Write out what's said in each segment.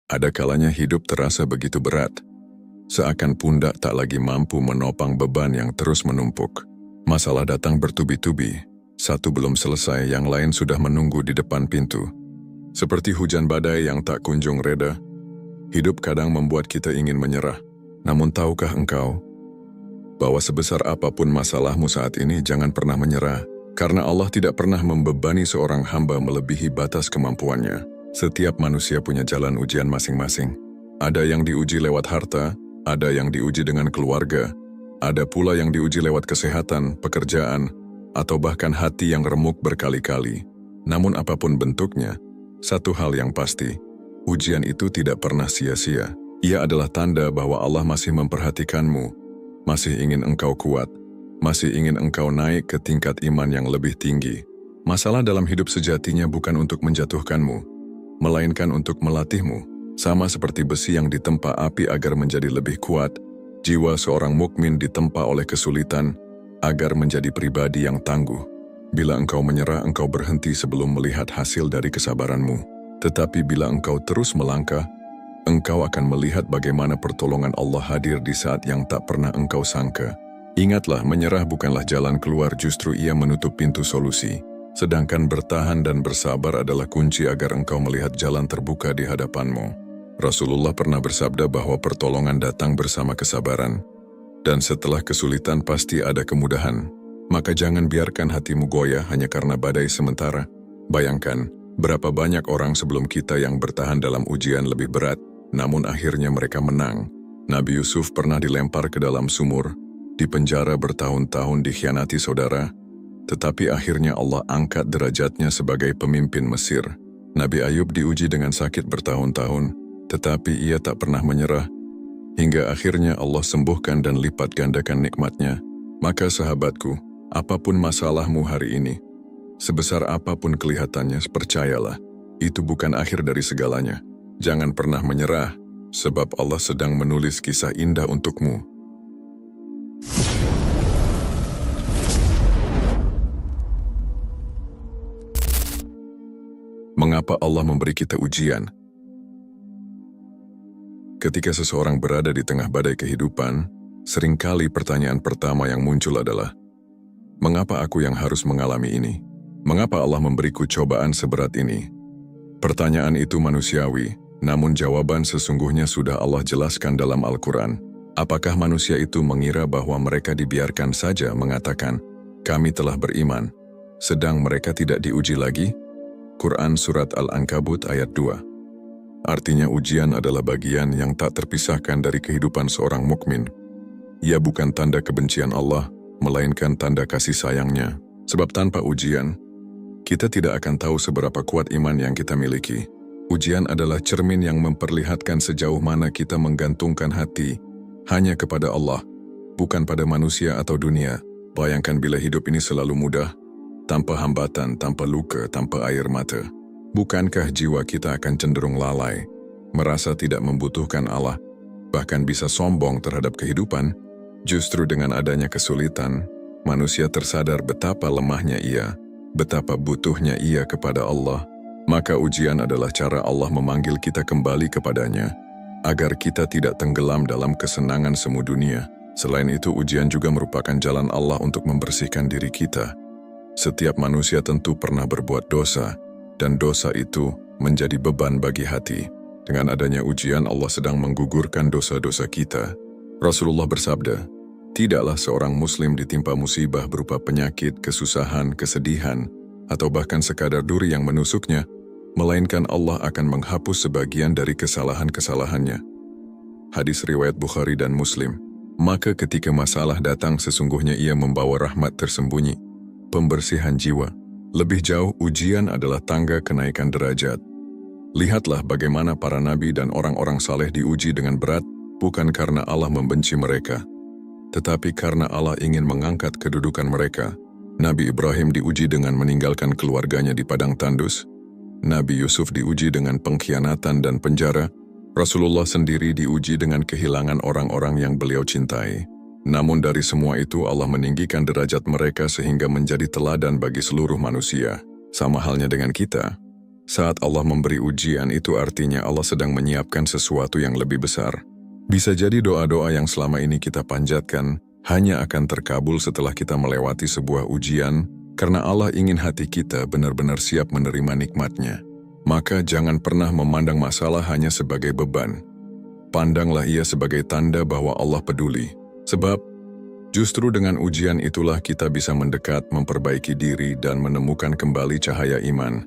Ada kalanya hidup terasa begitu berat, seakan pundak tak lagi mampu menopang beban yang terus menumpuk. Masalah datang bertubi-tubi, satu belum selesai, yang lain sudah menunggu di depan pintu. Seperti hujan badai yang tak kunjung reda, hidup kadang membuat kita ingin menyerah. Namun tahukah engkau, bahwa sebesar apapun masalahmu saat ini, jangan pernah menyerah, karena Allah tidak pernah membebani seorang hamba melebihi batas kemampuannya. Setiap manusia punya jalan ujian masing-masing. Ada yang diuji lewat harta, ada yang diuji dengan keluarga, ada pula yang diuji lewat kesehatan, pekerjaan, atau bahkan hati yang remuk berkali-kali. Namun apapun bentuknya, satu hal yang pasti, ujian itu tidak pernah sia-sia. Ia adalah tanda bahwa Allah masih memperhatikanmu, masih ingin engkau kuat, masih ingin engkau naik ke tingkat iman yang lebih tinggi. Masalah dalam hidup sejatinya bukan untuk menjatuhkanmu, melainkan untuk melatihmu. Sama seperti besi yang ditempa api agar menjadi lebih kuat, jiwa seorang mukmin ditempa oleh kesulitan agar menjadi pribadi yang tangguh. Bila engkau menyerah, engkau berhenti sebelum melihat hasil dari kesabaranmu. Tetapi bila engkau terus melangkah, engkau akan melihat bagaimana pertolongan Allah hadir di saat yang tak pernah engkau sangka. Ingatlah, menyerah bukanlah jalan keluar, justru ia menutup pintu solusi. Sedangkan bertahan dan bersabar adalah kunci agar engkau melihat jalan terbuka di hadapanmu. Rasulullah pernah bersabda bahwa pertolongan datang bersama kesabaran, dan setelah kesulitan pasti ada kemudahan. Maka jangan biarkan hatimu goyah hanya karena badai sementara. Bayangkan, berapa banyak orang sebelum kita yang bertahan dalam ujian lebih berat, namun akhirnya mereka menang. Nabi Yusuf pernah dilempar ke dalam sumur, dipenjara bertahun-tahun, dikhianati saudara, tetapi akhirnya Allah angkat derajatnya sebagai pemimpin Mesir. Nabi Ayub diuji dengan sakit bertahun-tahun, tetapi ia tak pernah menyerah, hingga akhirnya Allah sembuhkan dan lipat gandakan nikmatnya. Maka sahabatku, apapun masalahmu hari ini, sebesar apapun kelihatannya, percayalah, itu bukan akhir dari segalanya. Jangan pernah menyerah, sebab Allah sedang menulis kisah indah untukmu. Mengapa Allah memberi kita ujian? Ketika seseorang berada di tengah badai kehidupan, seringkali pertanyaan pertama yang muncul adalah, mengapa aku yang harus mengalami ini? Mengapa Allah memberiku cobaan seberat ini? Pertanyaan itu manusiawi, namun jawaban sesungguhnya sudah Allah jelaskan dalam Al-Quran. Apakah manusia itu mengira bahwa mereka dibiarkan saja mengatakan, kami telah beriman, sedang mereka tidak diuji lagi? Quran Surat Al-Ankabut ayat 2. Artinya ujian adalah bagian yang tak terpisahkan dari kehidupan seorang mukmin. Ia bukan tanda kebencian Allah, melainkan tanda kasih sayangnya. Sebab tanpa ujian, kita tidak akan tahu seberapa kuat iman yang kita miliki. Ujian adalah cermin yang memperlihatkan sejauh mana kita menggantungkan hati hanya kepada Allah, bukan pada manusia atau dunia. Bayangkan bila hidup ini selalu mudah, tanpa hambatan, tanpa luka, tanpa air mata. Bukankah jiwa kita akan cenderung lalai, merasa tidak membutuhkan Allah, bahkan bisa sombong terhadap kehidupan? Justru dengan adanya kesulitan, manusia tersadar betapa lemahnya ia, betapa butuhnya ia kepada Allah. Maka ujian adalah cara Allah memanggil kita kembali kepadanya, agar kita tidak tenggelam dalam kesenangan semu dunia. Selain itu, ujian juga merupakan jalan Allah untuk membersihkan diri kita. Setiap manusia tentu pernah berbuat dosa, dan dosa itu menjadi beban bagi hati. Dengan adanya ujian, Allah sedang menggugurkan dosa-dosa kita. Rasulullah bersabda, tidaklah seorang muslim ditimpa musibah berupa penyakit, kesusahan, kesedihan, atau bahkan sekadar duri yang menusuknya, melainkan Allah akan menghapus sebagian dari kesalahan-kesalahannya. Hadis riwayat Bukhari dan Muslim. Maka ketika masalah datang, sesungguhnya ia membawa rahmat tersembunyi, pembersihan jiwa. Lebih jauh, ujian adalah tangga kenaikan derajat. Lihatlah bagaimana para nabi dan orang-orang saleh diuji dengan berat, bukan karena Allah membenci mereka, tetapi karena Allah ingin mengangkat kedudukan mereka. Nabi Ibrahim diuji dengan meninggalkan keluarganya di padang tandus. Nabi Yusuf diuji dengan pengkhianatan dan penjara. Rasulullah sendiri diuji dengan kehilangan orang-orang yang beliau cintai. Namun dari semua itu Allah meninggikan derajat mereka sehingga menjadi teladan bagi seluruh manusia. Sama halnya dengan kita. Saat Allah memberi ujian, itu artinya Allah sedang menyiapkan sesuatu yang lebih besar. Bisa jadi doa-doa yang selama ini kita panjatkan hanya akan terkabul setelah kita melewati sebuah ujian, karena Allah ingin hati kita benar-benar siap menerima nikmatnya. Maka jangan pernah memandang masalah hanya sebagai beban. Pandanglah ia sebagai tanda bahwa Allah peduli. Sebab, justru dengan ujian itulah kita bisa mendekat, memperbaiki diri, dan menemukan kembali cahaya iman.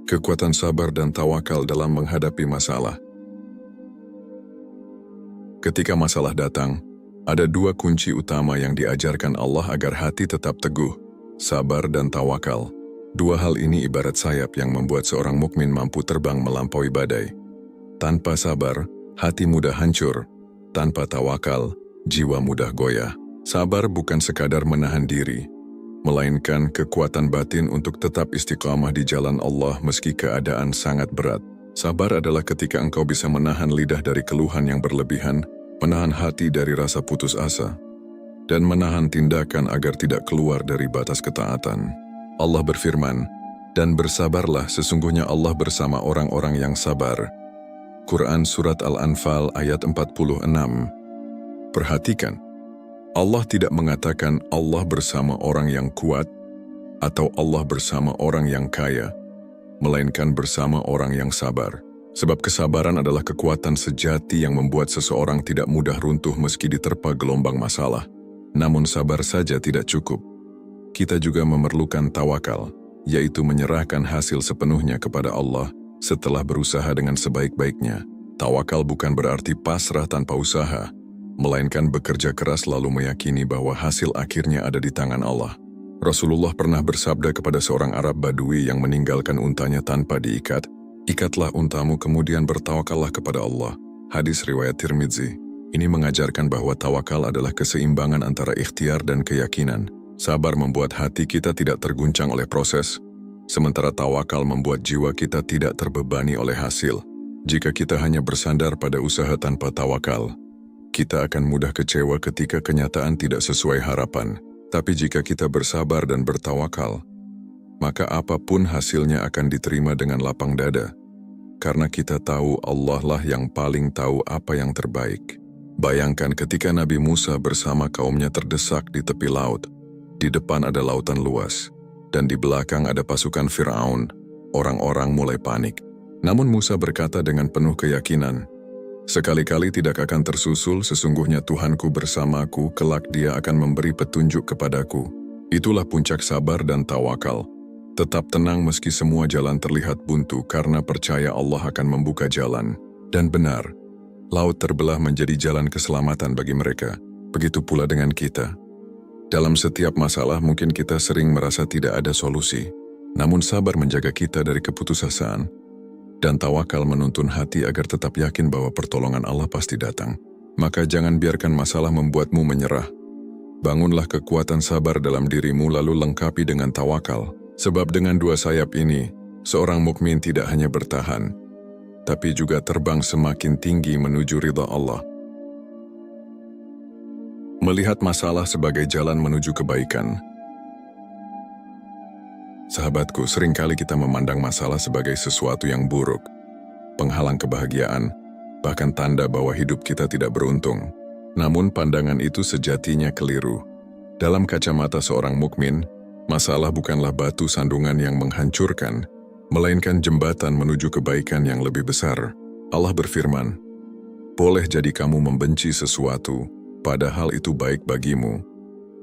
Kekuatan sabar dan tawakal dalam menghadapi masalah. Ketika masalah datang, ada dua kunci utama yang diajarkan Allah agar hati tetap teguh, sabar dan tawakal. Dua hal ini ibarat sayap yang membuat seorang mukmin mampu terbang melampaui badai. Tanpa sabar, hati mudah hancur. Tanpa tawakal, jiwa mudah goyah. Sabar bukan sekadar menahan diri, melainkan kekuatan batin untuk tetap istiqamah di jalan Allah meski keadaan sangat berat. Sabar adalah ketika engkau bisa menahan lidah dari keluhan yang berlebihan, menahan hati dari rasa putus asa, dan menahan tindakan agar tidak keluar dari batas ketaatan. Allah berfirman, "Dan bersabarlah, sesungguhnya Allah bersama orang-orang yang sabar." Quran Surat Al-Anfal ayat 46. Perhatikan, Allah tidak mengatakan Allah bersama orang yang kuat atau Allah bersama orang yang kaya, melainkan bersama orang yang sabar. Sebab kesabaran adalah kekuatan sejati yang membuat seseorang tidak mudah runtuh meski diterpa gelombang masalah. Namun sabar saja tidak cukup. Kita juga memerlukan tawakal, yaitu menyerahkan hasil sepenuhnya kepada Allah setelah berusaha dengan sebaik-baiknya. Tawakal bukan berarti pasrah tanpa usaha, melainkan bekerja keras lalu meyakini bahwa hasil akhirnya ada di tangan Allah. Rasulullah pernah bersabda kepada seorang Arab Badui yang meninggalkan untanya tanpa diikat, "Ikatlah untamu kemudian bertawakallah kepada Allah." Hadis riwayat Tirmidzi. Ini mengajarkan bahwa tawakal adalah keseimbangan antara ikhtiar dan keyakinan. Sabar membuat hati kita tidak terguncang oleh proses, sementara tawakal membuat jiwa kita tidak terbebani oleh hasil. Jika kita hanya bersandar pada usaha tanpa tawakal, kita akan mudah kecewa ketika kenyataan tidak sesuai harapan. Tapi jika kita bersabar dan bertawakal, maka apapun hasilnya akan diterima dengan lapang dada. Karena kita tahu Allah lah yang paling tahu apa yang terbaik. Bayangkan ketika Nabi Musa bersama kaumnya terdesak di tepi laut. Di depan ada lautan luas, dan di belakang ada pasukan Firaun. Orang-orang mulai panik. Namun Musa berkata dengan penuh keyakinan, "Sekali-kali tidak akan tersusul, sesungguhnya Tuhanku bersamaku, kelak Dia akan memberi petunjuk kepadaku." Itulah puncak sabar dan tawakal. Tetap tenang meski semua jalan terlihat buntu karena percaya Allah akan membuka jalan. Dan benar, laut terbelah menjadi jalan keselamatan bagi mereka. Begitu pula dengan kita. Dalam setiap masalah mungkin kita sering merasa tidak ada solusi. Namun sabar menjaga kita dari keputusasaan. Dan tawakal menuntun hati agar tetap yakin bahwa pertolongan Allah pasti datang. Maka jangan biarkan masalah membuatmu menyerah. Bangunlah kekuatan sabar dalam dirimu lalu lengkapi dengan tawakal. Sebab dengan dua sayap ini, seorang mukmin tidak hanya bertahan, tapi juga terbang semakin tinggi menuju ridha Allah. Melihat masalah sebagai jalan menuju kebaikan. Sahabatku, seringkali kita memandang masalah sebagai sesuatu yang buruk, penghalang kebahagiaan, bahkan tanda bahwa hidup kita tidak beruntung. Namun pandangan itu sejatinya keliru. Dalam kacamata seorang mukmin, masalah bukanlah batu sandungan yang menghancurkan, melainkan jembatan menuju kebaikan yang lebih besar. Allah berfirman, "Boleh jadi kamu membenci sesuatu, padahal itu baik bagimu,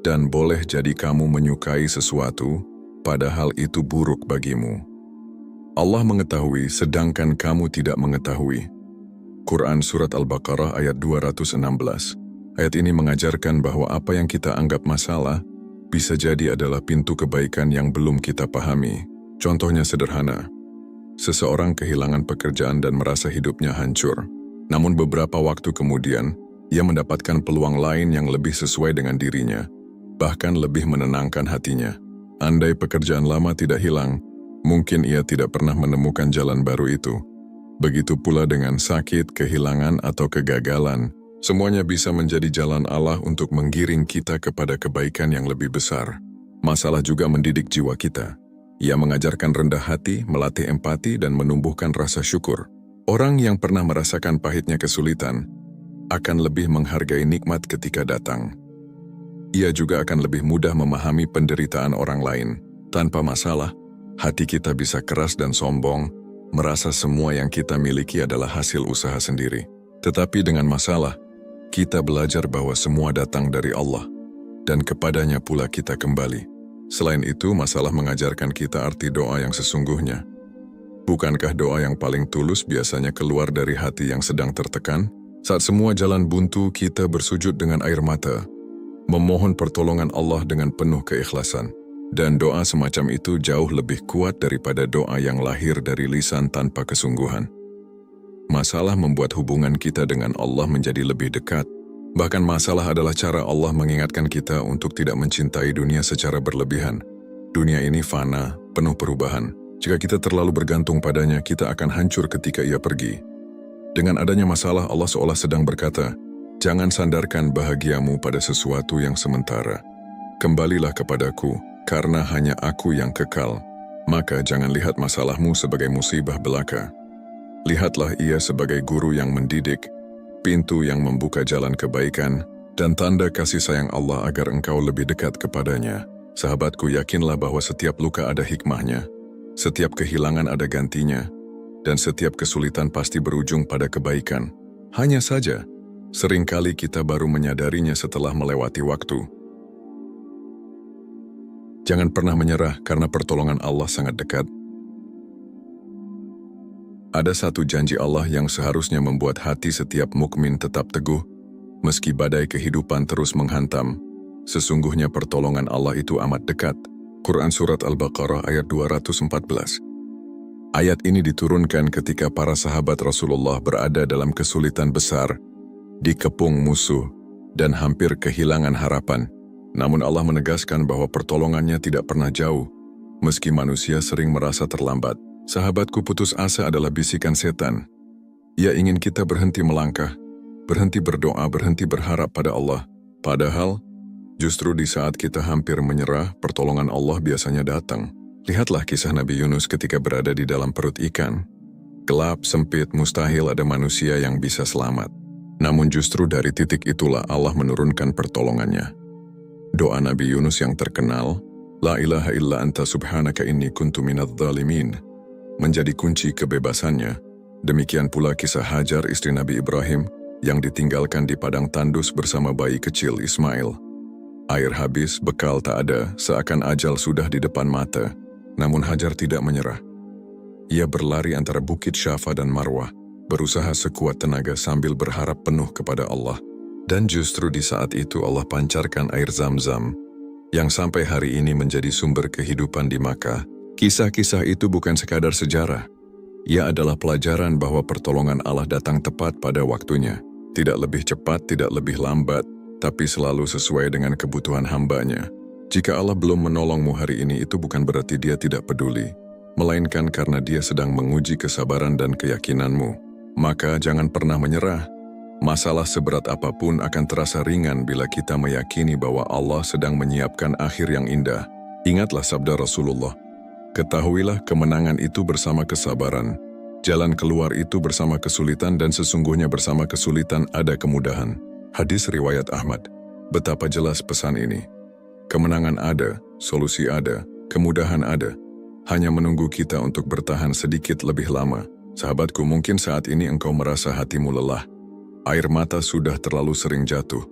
dan boleh jadi kamu menyukai sesuatu, padahal itu buruk bagimu." Allah mengetahui sedangkan kamu tidak mengetahui. Quran Surat Al-Baqarah ayat 216. Ayat ini mengajarkan bahwa apa yang kita anggap masalah bisa jadi adalah pintu kebaikan yang belum kita pahami. Contohnya sederhana. Seseorang kehilangan pekerjaan dan merasa hidupnya hancur. Namun beberapa waktu kemudian, ia mendapatkan peluang lain yang lebih sesuai dengan dirinya, bahkan lebih menenangkan hatinya. Andai pekerjaan lama tidak hilang, mungkin ia tidak pernah menemukan jalan baru itu. Begitu pula dengan sakit, kehilangan, atau kegagalan. Semuanya bisa menjadi jalan Allah untuk menggiring kita kepada kebaikan yang lebih besar. Masalah juga mendidik jiwa kita. Ia mengajarkan rendah hati, melatih empati, dan menumbuhkan rasa syukur. Orang yang pernah merasakan pahitnya kesulitan akan lebih menghargai nikmat ketika datang. Ia juga akan lebih mudah memahami penderitaan orang lain. Tanpa masalah, hati kita bisa keras dan sombong, merasa semua yang kita miliki adalah hasil usaha sendiri. Tetapi dengan masalah, kita belajar bahwa semua datang dari Allah, dan kepadanya pula kita kembali. Selain itu, masalah mengajarkan kita arti doa yang sesungguhnya. Bukankah doa yang paling tulus biasanya keluar dari hati yang sedang tertekan? Saat semua jalan buntu, kita bersujud dengan air mata, memohon pertolongan Allah dengan penuh keikhlasan. Dan doa semacam itu jauh lebih kuat daripada doa yang lahir dari lisan tanpa kesungguhan. Masalah membuat hubungan kita dengan Allah menjadi lebih dekat. Bahkan masalah adalah cara Allah mengingatkan kita untuk tidak mencintai dunia secara berlebihan. Dunia ini fana, penuh perubahan. Jika kita terlalu bergantung padanya, kita akan hancur ketika ia pergi. Dengan adanya masalah, Allah seolah sedang berkata, "Jangan sandarkan bahagiamu pada sesuatu yang sementara. Kembalilah kepadaku, karena hanya aku yang kekal. Maka jangan lihat masalahmu sebagai musibah belaka. Lihatlah ia sebagai guru yang mendidik, pintu yang membuka jalan kebaikan, dan tanda kasih sayang Allah agar engkau lebih dekat kepadanya." Sahabatku, yakinlah bahwa setiap luka ada hikmahnya, setiap kehilangan ada gantinya, dan setiap kesulitan pasti berujung pada kebaikan. Hanya saja, seringkali kita baru menyadarinya setelah melewati waktu. Jangan pernah menyerah karena pertolongan Allah sangat dekat. Ada satu janji Allah yang seharusnya membuat hati setiap mukmin tetap teguh, meski badai kehidupan terus menghantam. Sesungguhnya pertolongan Allah itu amat dekat. Quran Surat Al-Baqarah ayat 214. Ayat ini diturunkan ketika para sahabat Rasulullah berada dalam kesulitan besar, dikepung musuh, dan hampir kehilangan harapan. Namun Allah menegaskan bahwa pertolongannya tidak pernah jauh, meski manusia sering merasa terlambat. Sahabatku, putus asa adalah bisikan setan. Ia ingin kita berhenti melangkah, berhenti berdoa, berhenti berharap pada Allah. Padahal, justru di saat kita hampir menyerah, pertolongan Allah biasanya datang. Lihatlah kisah Nabi Yunus ketika berada di dalam perut ikan. Gelap, sempit, mustahil ada manusia yang bisa selamat. Namun justru dari titik itulah Allah menurunkan pertolongannya. Doa Nabi Yunus yang terkenal, "La ilaha illa anta subhanaka inni kuntu minadz zalimin," menjadi kunci kebebasannya. Demikian pula kisah Hajar, istri Nabi Ibrahim, yang ditinggalkan di padang tandus bersama bayi kecil Ismail. Air habis, bekal tak ada, seakan ajal sudah di depan mata. Namun Hajar tidak menyerah. Ia berlari antara Bukit Syafa dan Marwah, berusaha sekuat tenaga sambil berharap penuh kepada Allah. Dan justru di saat itu Allah pancarkan air Zam-Zam, yang sampai hari ini menjadi sumber kehidupan di Makkah. Kisah-kisah itu bukan sekadar sejarah. Ia adalah pelajaran bahwa pertolongan Allah datang tepat pada waktunya. Tidak lebih cepat, tidak lebih lambat, tapi selalu sesuai dengan kebutuhan hamba-Nya. Jika Allah belum menolongmu hari ini, itu bukan berarti Dia tidak peduli, melainkan karena Dia sedang menguji kesabaran dan keyakinanmu. Maka jangan pernah menyerah. Masalah seberat apapun akan terasa ringan bila kita meyakini bahwa Allah sedang menyiapkan akhir yang indah. Ingatlah sabda Rasulullah, "Ketahuilah kemenangan itu bersama kesabaran, jalan keluar itu bersama kesulitan, dan sesungguhnya bersama kesulitan ada kemudahan." Hadis riwayat Ahmad. Betapa jelas pesan ini. Kemenangan ada, solusi ada, kemudahan ada. Hanya menunggu kita untuk bertahan sedikit lebih lama. Sahabatku, mungkin saat ini engkau merasa hatimu lelah. Air mata sudah terlalu sering jatuh.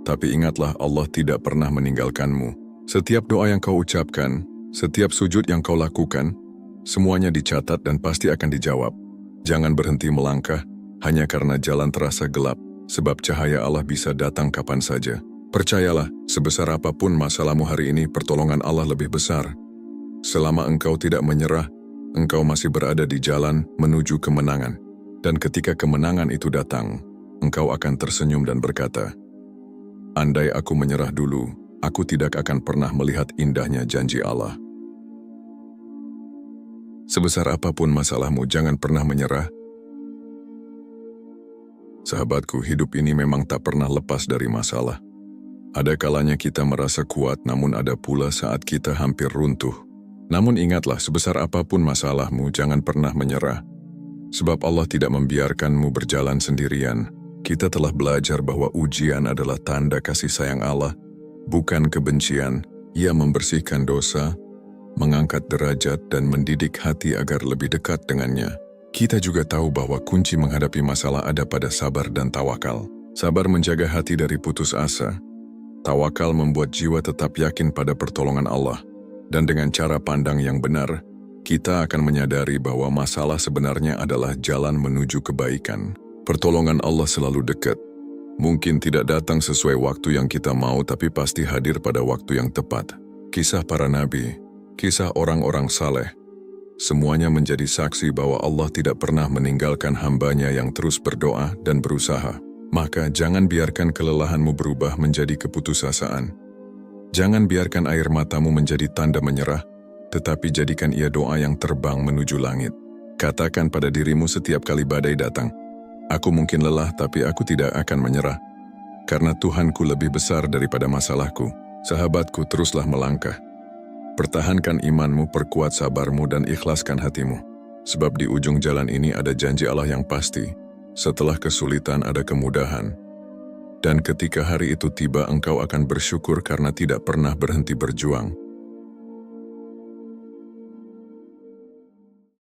Tapi ingatlah, Allah tidak pernah meninggalkanmu. Setiap doa yang kau ucapkan, setiap sujud yang kau lakukan, semuanya dicatat dan pasti akan dijawab. Jangan berhenti melangkah hanya karena jalan terasa gelap, sebab cahaya Allah bisa datang kapan saja. Percayalah, sebesar apapun masalahmu hari ini, pertolongan Allah lebih besar. Selama engkau tidak menyerah, engkau masih berada di jalan menuju kemenangan. Dan ketika kemenangan itu datang, engkau akan tersenyum dan berkata, "Andai aku menyerah dulu, aku tidak akan pernah melihat indahnya janji Allah." Sebesar apapun masalahmu, jangan pernah menyerah. Sahabatku, hidup ini memang tak pernah lepas dari masalah. Ada kalanya kita merasa kuat, namun ada pula saat kita hampir runtuh. Namun ingatlah, sebesar apapun masalahmu, jangan pernah menyerah. Sebab Allah tidak membiarkanmu berjalan sendirian. Kita telah belajar bahwa ujian adalah tanda kasih sayang Allah, bukan kebencian. Ia membersihkan dosa, mengangkat derajat, dan mendidik hati agar lebih dekat dengannya. Kita juga tahu bahwa kunci menghadapi masalah ada pada sabar dan tawakal. Sabar menjaga hati dari putus asa. Tawakal membuat jiwa tetap yakin pada pertolongan Allah. Dan dengan cara pandang yang benar, kita akan menyadari bahwa masalah sebenarnya adalah jalan menuju kebaikan. Pertolongan Allah selalu dekat. Mungkin tidak datang sesuai waktu yang kita mau, tapi pasti hadir pada waktu yang tepat. Kisah para nabi, kisah orang-orang saleh, semuanya menjadi saksi bahwa Allah tidak pernah meninggalkan hambanya yang terus berdoa dan berusaha. Maka jangan biarkan kelelahanmu berubah menjadi keputusasaan. Jangan biarkan air matamu menjadi tanda menyerah, tetapi jadikan ia doa yang terbang menuju langit. Katakan pada dirimu setiap kali badai datang, aku mungkin lelah, tapi aku tidak akan menyerah. Karena Tuhanku lebih besar daripada masalahku. Sahabatku, teruslah melangkah. Pertahankan imanmu, perkuat sabarmu, dan ikhlaskan hatimu. Sebab di ujung jalan ini ada janji Allah yang pasti. Setelah kesulitan ada kemudahan. Dan ketika hari itu tiba, engkau akan bersyukur karena tidak pernah berhenti berjuang.